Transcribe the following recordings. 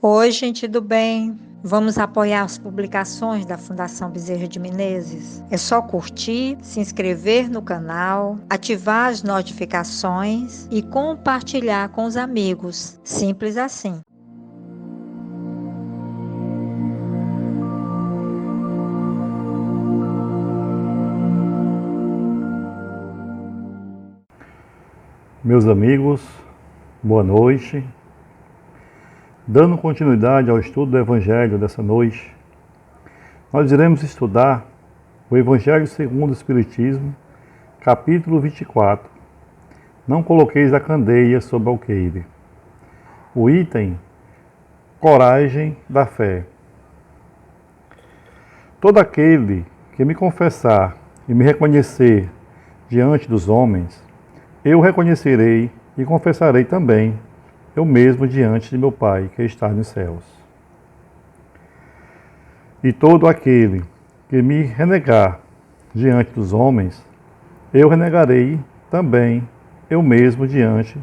Oi, gente do bem. Vamos apoiar as publicações da Fundação Bezerra de Menezes? É só curtir, se inscrever no canal, ativar as notificações e compartilhar com os amigos. Simples assim. Meus amigos, boa noite. Dando continuidade ao estudo do Evangelho dessa noite, nós iremos estudar o Evangelho segundo o Espiritismo, capítulo 24. Não coloqueis a candeia sob o alqueire. O item, coragem da fé. Todo aquele que me confessar e me reconhecer diante dos homens, eu o reconhecerei e confessarei também eu mesmo diante de meu Pai que está nos céus. E todo aquele que me renegar diante dos homens, eu renegarei também eu mesmo diante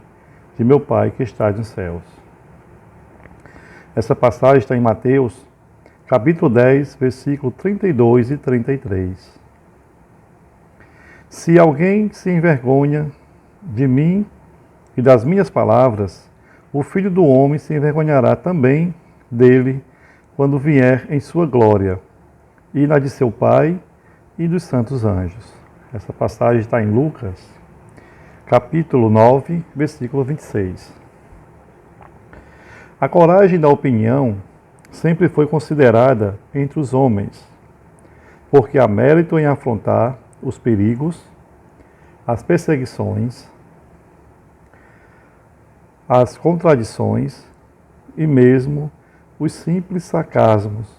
de meu Pai que está nos céus. Essa passagem está em Mateus, capítulo 10, versículo 32 e 33. Se alguém se envergonha de mim e das minhas palavras, o Filho do Homem se envergonhará também dele quando vier em sua glória, e na de seu Pai e dos santos anjos. Essa passagem está em Lucas, capítulo 9, versículo 26. A coragem da opinião sempre foi considerada entre os homens, porque há mérito em afrontar os perigos, as perseguições, as contradições e mesmo os simples sarcasmos,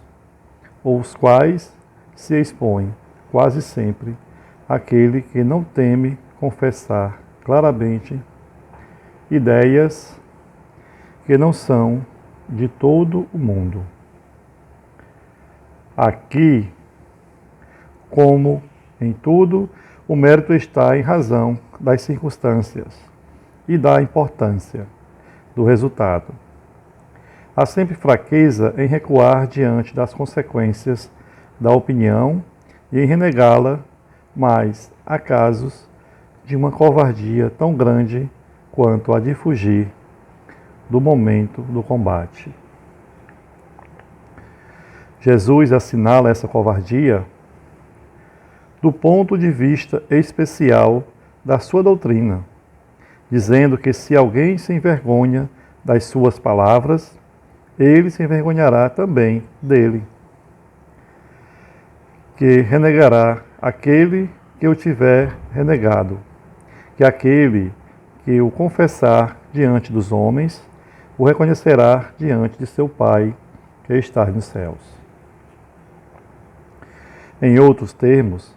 aos quais se expõe quase sempre aquele que não teme confessar claramente ideias que não são de todo o mundo. Aqui, como em tudo, o mérito está em razão das circunstâncias e da importância do resultado. Há sempre fraqueza em recuar diante das consequências da opinião e em renegá-la, mas há casos de uma covardia tão grande quanto a de fugir do momento do combate. Jesus assinala essa covardia do ponto de vista especial da sua doutrina, dizendo que se alguém se envergonha das suas palavras, ele se envergonhará também dele, que renegará aquele que o tiver renegado, que aquele que o confessar diante dos homens, o reconhecerá diante de seu Pai que está nos céus. Em outros termos,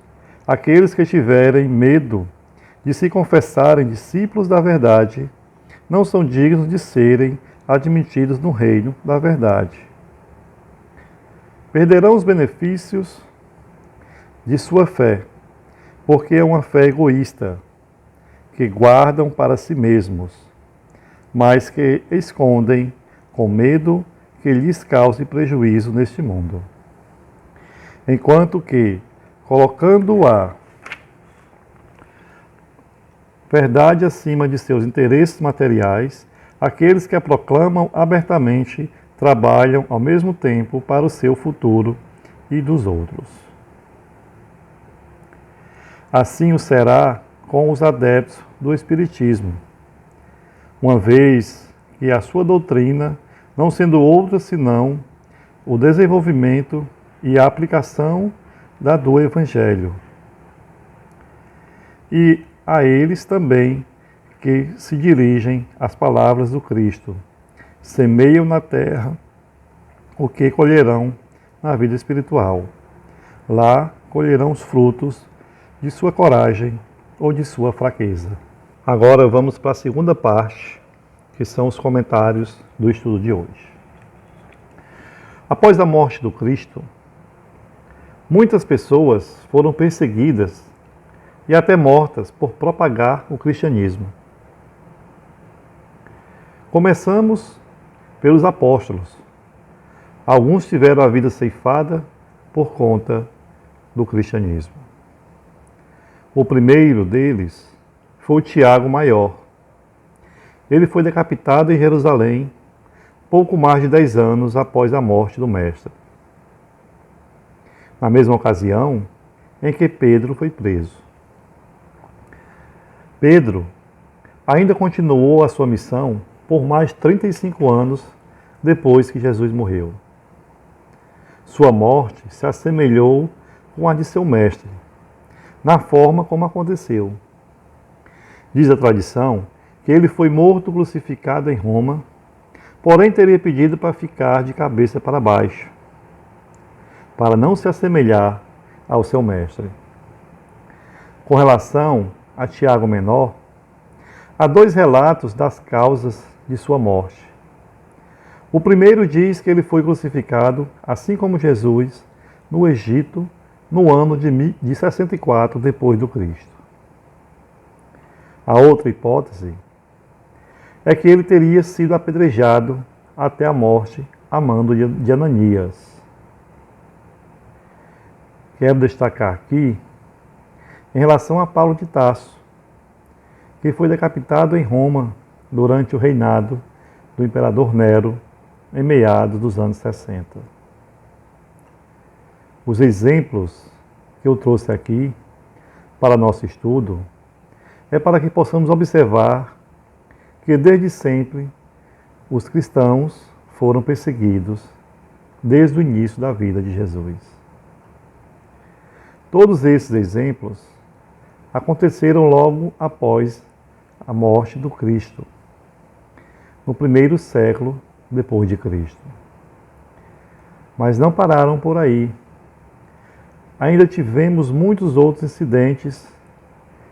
aqueles que tiverem medo de se confessarem discípulos da verdade, não são dignos de serem admitidos no reino da verdade. Perderão os benefícios de sua fé, porque é uma fé egoísta, que guardam para si mesmos, mas que escondem com medo que lhes cause prejuízo neste mundo. Enquanto que, colocando a verdade acima de seus interesses materiais, aqueles que a proclamam abertamente trabalham ao mesmo tempo para o seu futuro e dos outros. Assim o será com os adeptos do Espiritismo, uma vez que a sua doutrina, não sendo outra senão o desenvolvimento e a aplicação da do Evangelho. E a eles também que se dirigem às palavras do Cristo. Semeiam na terra o que colherão na vida espiritual. Lá colherão os frutos de sua coragem ou de sua fraqueza. Agora vamos para a segunda parte, que são os comentários do estudo de hoje. Após a morte do Cristo, muitas pessoas foram perseguidas e até mortas por propagar o cristianismo. Começamos pelos apóstolos, alguns tiveram a vida ceifada por conta do cristianismo. O primeiro deles foi o Tiago Maior. Ele foi decapitado em Jerusalém pouco mais de 10 anos após a morte do mestre. Na mesma ocasião em que Pedro foi preso. Pedro ainda continuou a sua missão por mais 35 anos depois que Jesus morreu. Sua morte se assemelhou com a de seu mestre, na forma como aconteceu. Diz a tradição que ele foi morto crucificado em Roma, porém teria pedido para ficar de cabeça para baixo, para não se assemelhar ao seu mestre. Com relação a Tiago Menor, há 2 relatos das causas de sua morte. O primeiro diz que ele foi crucificado, assim como Jesus, no Egito, no ano de 64 depois do Cristo. A outra hipótese é que ele teria sido apedrejado até a morte a mando de Ananias. Quero destacar aqui, em relação a Paulo de Tarso, que foi decapitado em Roma durante o reinado do imperador Nero, em meados dos anos 60. Os exemplos que eu trouxe aqui para nosso estudo é para que possamos observar que desde sempre os cristãos foram perseguidos desde o início da vida de Jesus. Todos esses exemplos aconteceram logo após a morte do Cristo, no primeiro século depois de Cristo. Mas não pararam por aí. Ainda tivemos muitos outros incidentes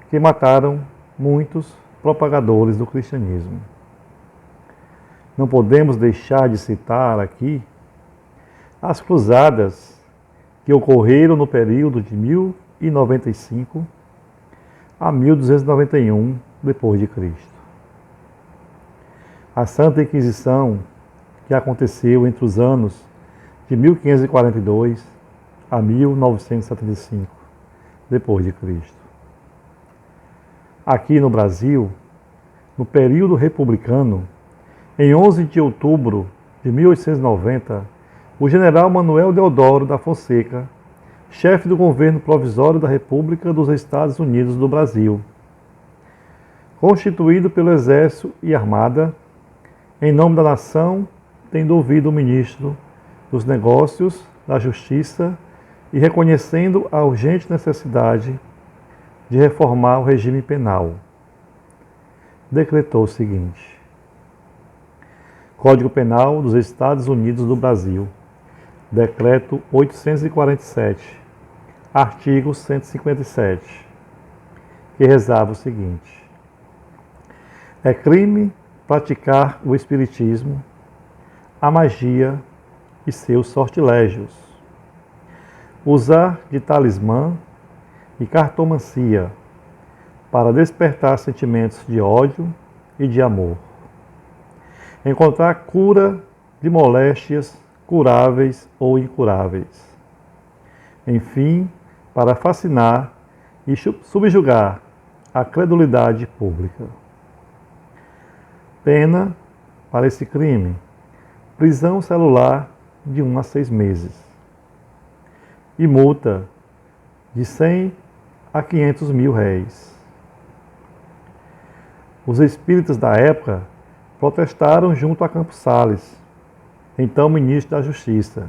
que mataram muitos propagadores do cristianismo. Não podemos deixar de citar aqui as cruzadas que ocorreram no período de 1095 a 1291 depois de Cristo. A Santa Inquisição, que aconteceu entre os anos de 1542 a 1975 depois de Cristo. Aqui no Brasil, no período republicano, em 11 de outubro de 1890, o general Manuel Deodoro da Fonseca, chefe do governo provisório da República dos Estados Unidos do Brasil, constituído pelo Exército e Armada, em nome da nação, tendo ouvido o ministro dos Negócios, da Justiça e reconhecendo a urgente necessidade de reformar o regime penal, decretou o seguinte: Código Penal dos Estados Unidos do Brasil, Decreto 847, artigo 157, que rezava o seguinte: é crime praticar o espiritismo, a magia e seus sortilégios, usar de talismã e cartomancia para despertar sentimentos de ódio e de amor, encontrar cura de moléstias curáveis ou incuráveis, enfim, para fascinar e subjugar a credulidade pública. Pena para esse crime: prisão celular de 1 a 6 meses e multa de 100 a 500 mil réis. Os espíritas da época protestaram junto a Campos Sales, então ministro da Justiça,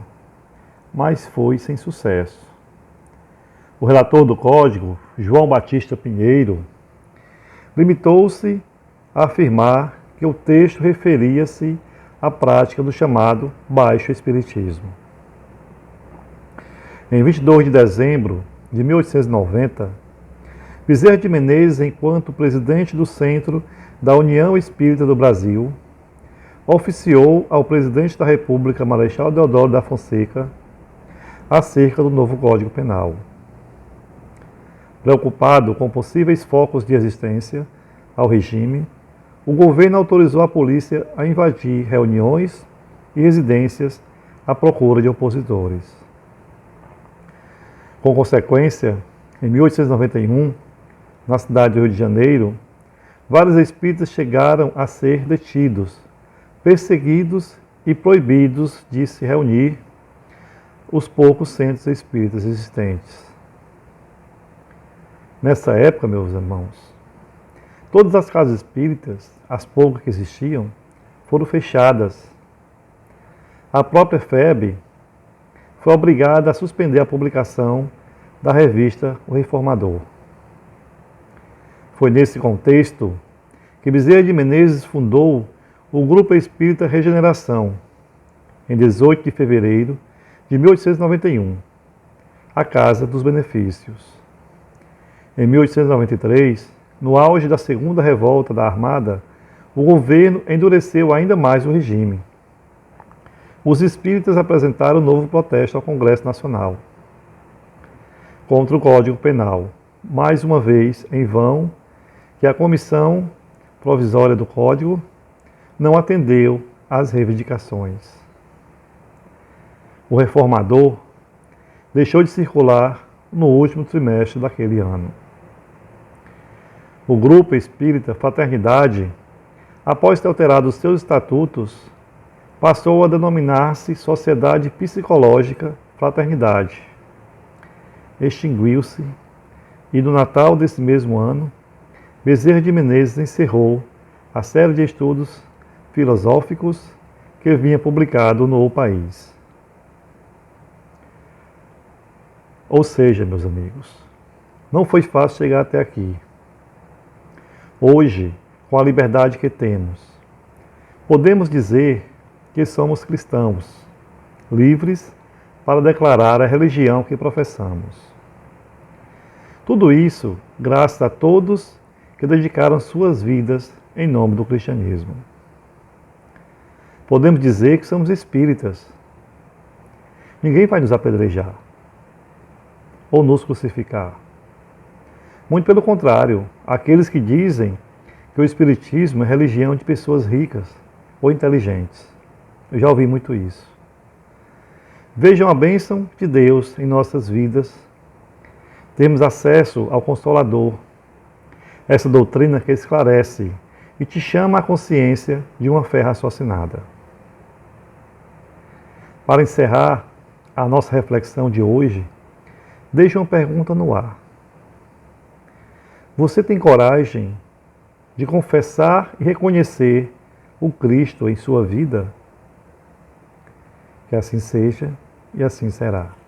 mas foi sem sucesso. O relator do Código, João Batista Pinheiro, limitou-se a afirmar que o texto referia-se à prática do chamado Baixo Espiritismo. Em 22 de dezembro de 1890, Bezerra de Menezes, enquanto presidente do Centro da União Espírita do Brasil, oficiou ao presidente da República, Marechal Deodoro da Fonseca, acerca do novo Código Penal. Preocupado com possíveis focos de resistência ao regime, o governo autorizou a polícia a invadir reuniões e residências à procura de opositores. Com consequência, em 1891, na cidade do Rio de Janeiro, vários espíritas chegaram a ser detidos, perseguidos e proibidos de se reunir os poucos centros espíritas existentes. Nessa época, meus irmãos, todas as casas espíritas, as poucas que existiam, foram fechadas. A própria FEB foi obrigada a suspender a publicação da revista O Reformador. Foi nesse contexto que Bezerra de Menezes fundou o Grupo Espírita Regeneração, em 18 de fevereiro de 1891, a Casa dos Benefícios. Em 1893, no auge da Segunda Revolta da Armada, o governo endureceu ainda mais o regime. Os espíritas apresentaram um novo protesto ao Congresso Nacional contra o Código Penal, mais uma vez em vão, que a Comissão Provisória do Código não atendeu às reivindicações. O Reformador deixou de circular no último trimestre daquele ano. O Grupo Espírita Fraternidade, após ter alterado os seus estatutos, passou a denominar-se Sociedade Psicológica Fraternidade. Extinguiu-se e no Natal desse mesmo ano, Bezerra de Menezes encerrou a série de estudos filosóficos que vinha publicado no O País. Ou seja, meus amigos, não foi fácil chegar até aqui. Hoje, com a liberdade que temos, podemos dizer que somos cristãos, livres para declarar a religião que professamos. Tudo isso graças a todos que dedicaram suas vidas em nome do cristianismo. Podemos dizer que somos espíritas. Ninguém vai nos apedrejar ou nos crucificar. Muito pelo contrário, aqueles que dizem que o espiritismo é religião de pessoas ricas ou inteligentes. Eu já ouvi muito isso. Vejam a bênção de Deus em nossas vidas. Temos acesso ao Consolador, essa doutrina que esclarece e te chama à consciência de uma fé raciocinada. Para encerrar a nossa reflexão de hoje, deixo uma pergunta no ar. Você tem coragem de confessar e reconhecer o Cristo em sua vida? Que assim seja e assim será.